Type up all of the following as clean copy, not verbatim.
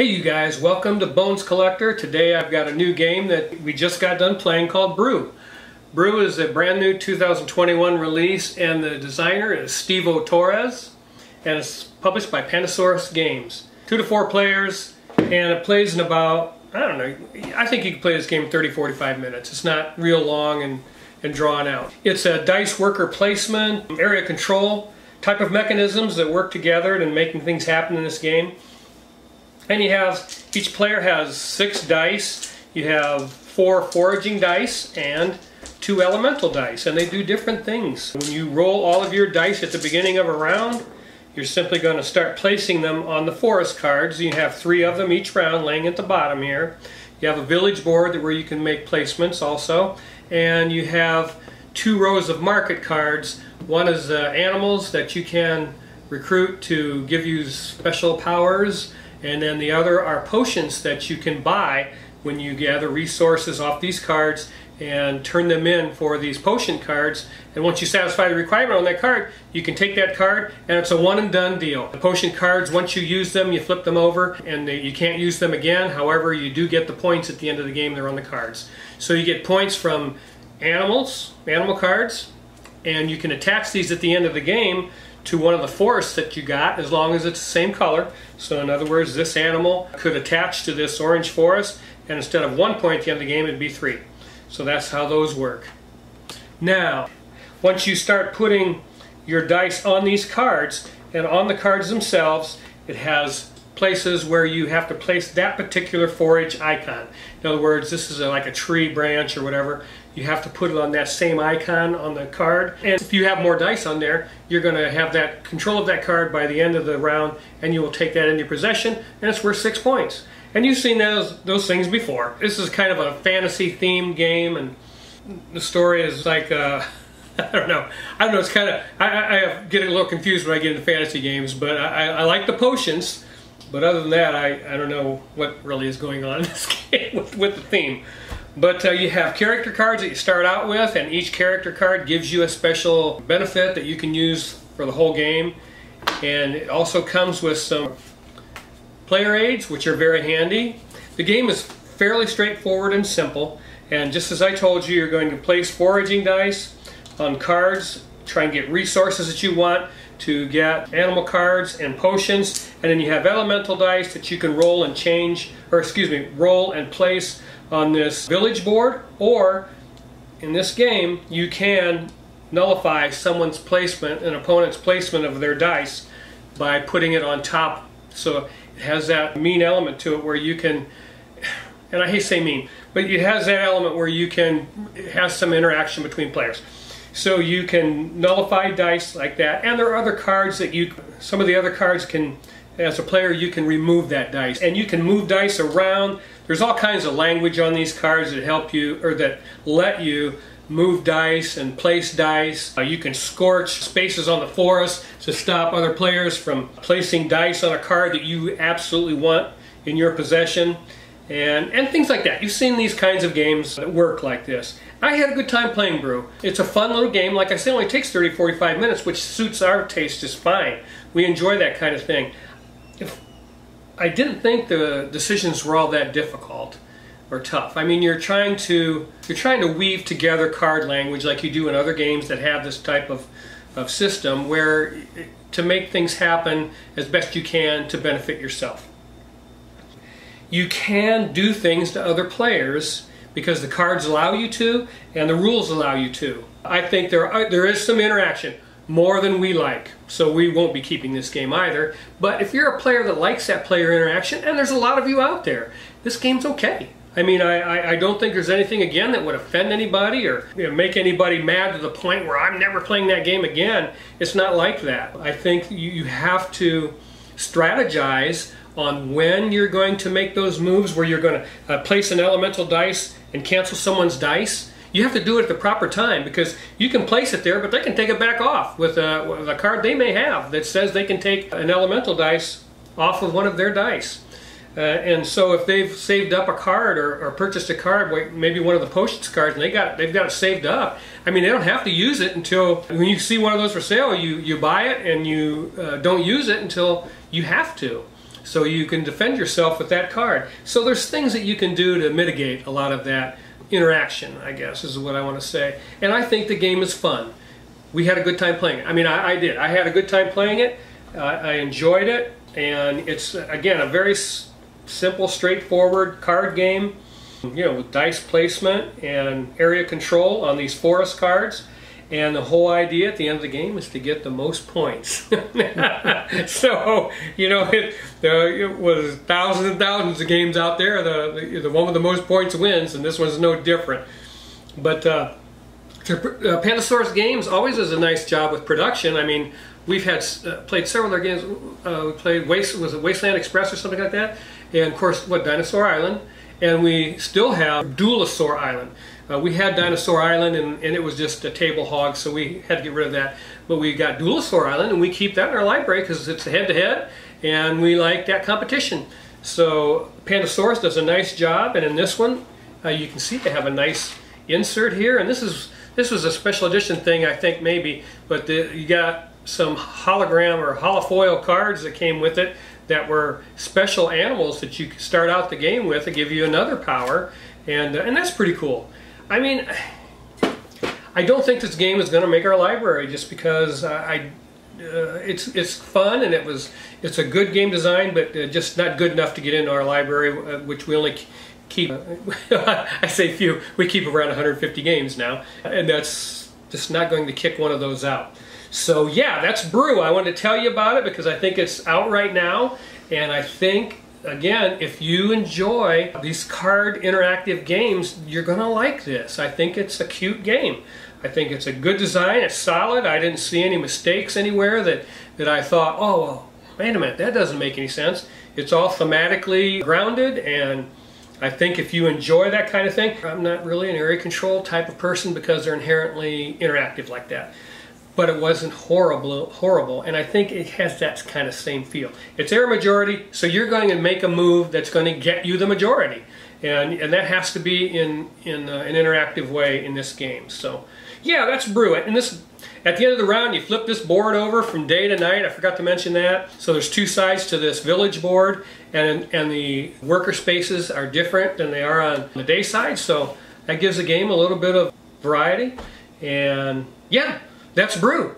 Hey you guys, welcome to Bones Collector. Today I've got a new game that we just got done playing called Brew. Brew is a brand new 2021 release and the designer is Steve Torres and it's published by Pandasaurus games. 2 to 4 players and it plays in about, I don't know, I think you can play this game in 30-45 minutes. It's not real long and drawn out. It's a dice worker placement, area control type of mechanisms that work together and making things happen in this game. And you have, each player has 6 dice, you have 4 foraging dice and 2 elemental dice, and they do different things. When you roll all of your dice at the beginning of a round, you're simply going to start placing them on the forest cards. You have 3 of them each round laying at the bottom here. You have a village board where you can make placements also, and you have 2 rows of market cards. One is animals that you can recruit to give you special powers, and then the other are potions that you can buy when you gather resources off these cards and turn them in for these potion cards. And once you satisfy the requirement on that card, you can take that card and it's a one and done deal. The potion cards, once you use them, you flip them over and you can't use them again. However, you do get the points at the end of the game. They're on the cards. So you get points from animal cards, and you can attach these at the end of the game to one of the forests that you got, as long as it's the same color. So in other words, this animal could attach to this orange forest, and instead of 1 point at the end of the game, it'd be 3. So that's how those work. Now, once you start putting your dice on these cards, and on the cards themselves, it has places where you have to place that particular forage icon. In other words, this is like a tree branch or whatever. You have to put it on that same icon on the card. And if you have more dice on there, you're going to have that control of that card by the end of the round, and you will take that into your possession, and it's worth 6 points. And you've seen those things before. This is kind of a fantasy themed game, and the story is like I don't know, it's kind of, I get a little confused when I get into fantasy games, but I like the potions, but other than that, I don't know what really is going on in this game with the theme. But you have character cards that you start out with, and each character card gives you a special benefit that you can use for the whole game. And it also comes with some player aids, which are very handy. The game is fairly straightforward and simple, and just as I told you, you're going to place foraging dice on cards, try and get resources that you want to get animal cards and potions, and then you have elemental dice that you can roll and change, or excuse me, roll and place on this village board, or in this game you can nullify someone's placement, an opponent's placement of their dice, by putting it on top. So it has that mean element to it where you can, and I hate to say mean, but it has that element where you can have some interaction between players. So you can nullify dice like that, and there are other cards that some of the other cards can, as a player, you can remove that dice, and you can move dice around. There's all kinds of language on these cards that help you, or that let you move dice and place dice. You can scorch spaces on the forest to stop other players from placing dice on a card that you absolutely want in your possession, and things like that. You've seen these kinds of games that work like this. I had a good time playing Brew. It's a fun little game. Like I said, it only takes 30-45 minutes, which suits our taste just fine. We enjoy that kind of thing. I didn't think the decisions were all that difficult or tough. I mean, you're trying to weave together card language like you do in other games that have this type of system, where to make things happen as best you can to benefit yourself. You can do things to other players because the cards allow you to and the rules allow you to. I think there is some interaction, more than we like, so we won't be keeping this game either. But if you're a player that likes that player interaction, and there's a lot of you out there, this game's okay. I mean, I don't think there's anything, again, that would offend anybody or make anybody mad to the point where I'm never playing that game again. It's not like that. I think you have to strategize on when you're going to make those moves where you're going to place an elemental dice and cancel someone's dice. You have to do it at the proper time, because you can place it there, but they can take it back off with a card they may have that says they can take an elemental dice off of one of their dice. And so if they've saved up a card or purchased a card, maybe one of the potions cards, and they've got it saved up, I mean, they don't have to use it until, when you see one of those for sale, you buy it and you don't use it until you have to. so you can defend yourself with that card. So there's things that you can do to mitigate a lot of that interaction, I guess, is what I want to say. And I think the game is fun. We had a good time playing it. I mean, I did. I had a good time playing it. I enjoyed it. And it's, again, a very simple, straightforward card game, you know, with dice placement and area control on these forest cards. And the whole idea at the end of the game is to get the most points. So, you know, it was thousands and thousands of games out there. The one with the most points wins, and this one's no different. But Pandasaurus Games always does a nice job with production. I mean, we've had played several of their games. We played was it Wasteland Express or something like that? And of course, Dinosaur Island. And we still have Dualosaur Island. We had Dinosaur Island, and it was just a table hog, so we had to get rid of that. But we got Dualosaur Island, and we keep that in our library because it's a head-to-head, and we like that competition. So Pandasaurus does a nice job, and in this one, you can see they have a nice insert here. And this was a special edition thing, I think, maybe, but you got some hologram or holofoil cards that came with it that were special animals that you could start out the game with to give you another power, and that's pretty cool. I mean, I don't think this game is going to make our library just because it's fun and it's a good game design, but just not good enough to get into our library, which we only keep. I say few. We keep around 150 games now, and that's just not going to kick one of those out. So yeah, that's Brew. I wanted to tell you about it because I think it's out right now, and I think, again, if you enjoy these card interactive games, you're going to like this. I think it's a cute game. I think it's a good design. It's solid. I didn't see any mistakes anywhere that I thought, oh, well, wait a minute, that doesn't make any sense. It's all thematically grounded, and I think if you enjoy that kind of thing, I'm not really an area control type of person because they're inherently interactive like that. But it wasn't horrible, and I think it has that kind of same feel. It's area majority, so you're going to make a move that's going to get you the majority, and that has to be in an interactive way in this game. So yeah, that's Brew. And this, at the end of the round, you flip this board over from day to night. I forgot to mention that. So there's two sides to this village board, and the worker spaces are different than they are on the day side. So that gives the game a little bit of variety, and yeah. That's Brew.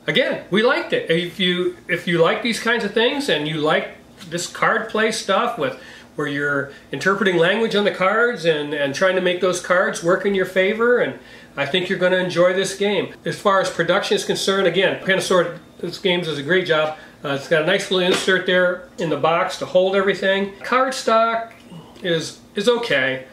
Again, we liked it. If you like these kinds of things and you like this card play stuff where you're interpreting language on the cards and trying to make those cards work in your favor, and I think you're going to enjoy this game. As far as production is concerned, again, Pandasaurus Games does a great job. It's got a nice little insert there in the box to hold everything. Card stock is okay.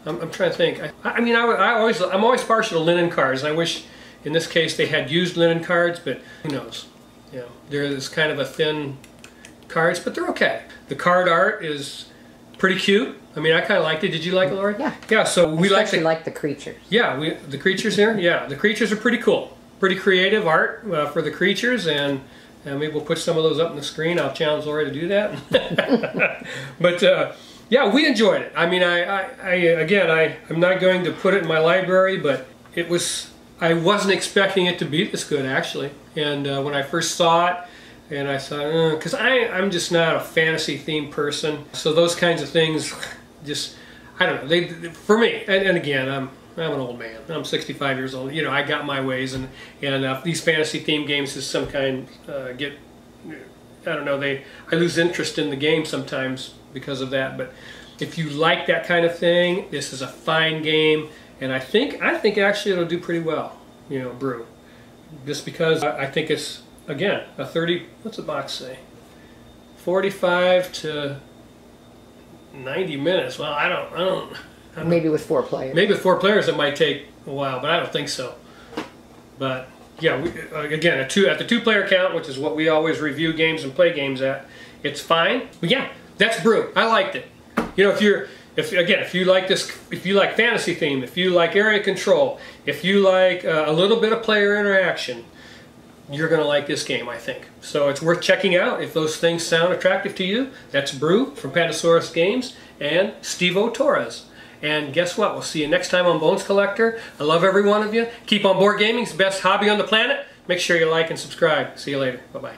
I'm trying to think. I mean, I'm always partial to linen cards, and I wish in this case they had used linen cards, but who knows? You know, they're this kind of a thin cards, but they're okay. The card art is pretty cute. I mean, I kind of liked it. Did you like it, Lori? Yeah. Yeah. So we like the creatures. Yeah, the creatures here. Yeah, the creatures are pretty cool. Pretty creative art for the creatures, and maybe we'll put some of those up on the screen. I'll challenge Lori to do that. But yeah, we enjoyed it. I mean, I'm not going to put it in my library, but it was. I wasn't expecting it to be this good, actually. And when I first saw it, and I thought, because I'm just not a fantasy themed person, so those kinds of things, just I don't know. For me, and again, I'm an old man. I'm 65 years old. You know, I got my ways, and these fantasy themed games is some kind I don't know. I lose interest in the game sometimes because of that. But if you like that kind of thing, this is a fine game. And I think actually it'll do pretty well, you know, Brew. Just because I think it's, again, a 30, what's the box say? 45 to 90 minutes. Well, I don't Maybe with 4 players. Maybe with 4 players it might take a while, but I don't think so. But yeah, again, at the 2-player count, which is what we always review games and play games at, it's fine. But yeah, that's Brew. I liked it. You know, if you like this, if you like fantasy theme, if you like area control, if you like a little bit of player interaction, you're going to like this game, I think. So it's worth checking out if those things sound attractive to you. That's Brew from Pandasaurus Games and Stevo Torres. And guess what? We'll see you next time on Bones Collector. I love every one of you. Keep on board gaming. It's the best hobby on the planet. Make sure you like and subscribe. See you later. Bye-bye.